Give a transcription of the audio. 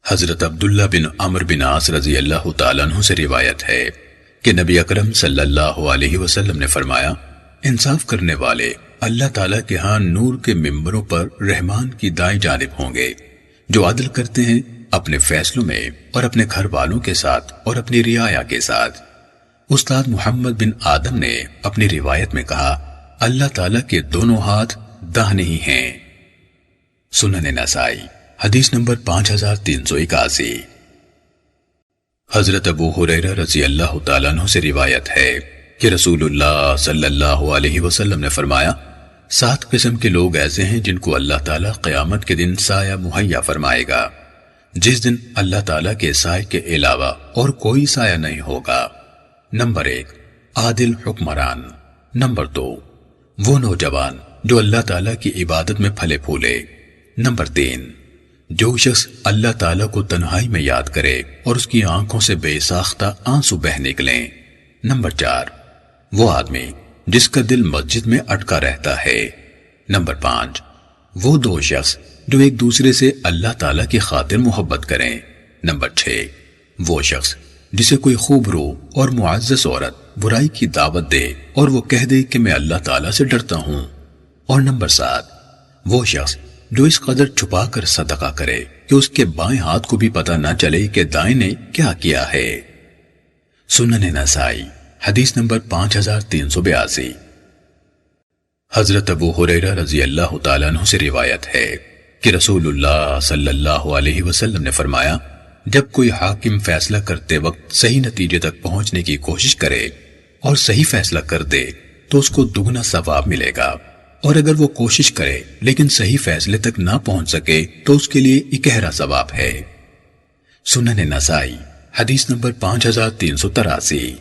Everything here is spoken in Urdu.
حضرت عبداللہ بن عمر بن عاص رضی اللہ تعالیٰ عنہ سے روایت ہے کہ نبی اکرم صلی اللہ علیہ وسلم نے فرمایا، انصاف کرنے والے اللہ تعالیٰ کے ہاں نور کے ممبروں پر رحمان کی دائیں جانب ہوں گے، جو عدل کرتے ہیں اپنے فیصلوں میں اور اپنے گھر والوں کے ساتھ اور اپنی رعایا کے ساتھ۔ استاد محمد بن آدم نے اپنی روایت میں کہا، اللہ تعالیٰ کے دونوں ہاتھ داہنے ہی ہیں۔ سنن نسائی حدیث نمبر 5381۔ حضرت ابو ہریرہ رضی اللہ تعالیٰ عنہ سے روایت ہے کہ رسول اللہ صلی اللہ علیہ وسلم نے فرمایا، 7 قسم کے لوگ ایسے ہیں جن کو اللہ تعالیٰ قیامت کے دن سایہ مہیا فرمائے گا، جس دن اللہ تعالیٰ کے سائے کے علاوہ اور کوئی سایہ نہیں ہوگا۔ نمبر 1، عادل حکمران۔ نمبر 2، وہ نوجوان جو اللہ تعالیٰ کی عبادت میں پھلے پھولے۔ نمبر 3، جو شخص اللہ تعالیٰ کو تنہائی میں یاد کرے اور اس کی آنکھوں سے بے ساختہ آنسو بہہ نکلیں۔ نمبر 4، وہ آدمی جس کا دل مسجد میں اٹکا رہتا ہے۔ نمبر 5، وہ 2 شخص جو ایک دوسرے سے اللہ تعالیٰ کی خاطر محبت کریں۔ نمبر 6، وہ شخص جسے کوئی خوب رو اور معزز عورت برائی کی دعوت دے اور وہ کہہ دے کہ میں اللہ تعالیٰ سے ڈرتا ہوں۔ اور نمبر 7، وہ شخص جو اس قدر چھپا کر صدقہ کرے کہ اس کے بائیں ہاتھ کو بھی پتہ نہ چلے کہ دائیں نے کیا کیا ہے۔ سنن نسائی حدیث نمبر 5382۔ حضرت ابو ہریرہ رضی اللہ تعالیٰ عنہ سے روایت ہے کہ رسول اللہ صلی اللہ علیہ وسلم نے فرمایا، جب کوئی حاکم فیصلہ کرتے وقت صحیح نتیجے تک پہنچنے کی کوشش کرے اور صحیح فیصلہ کر دے تو اس کو دگنا ثواب ملے گا، اور اگر وہ کوشش کرے لیکن صحیح فیصلے تک نہ پہنچ سکے تو اس کے لیے اکہرا ثواب ہے۔ سنن نسائی حدیث نمبر 5383۔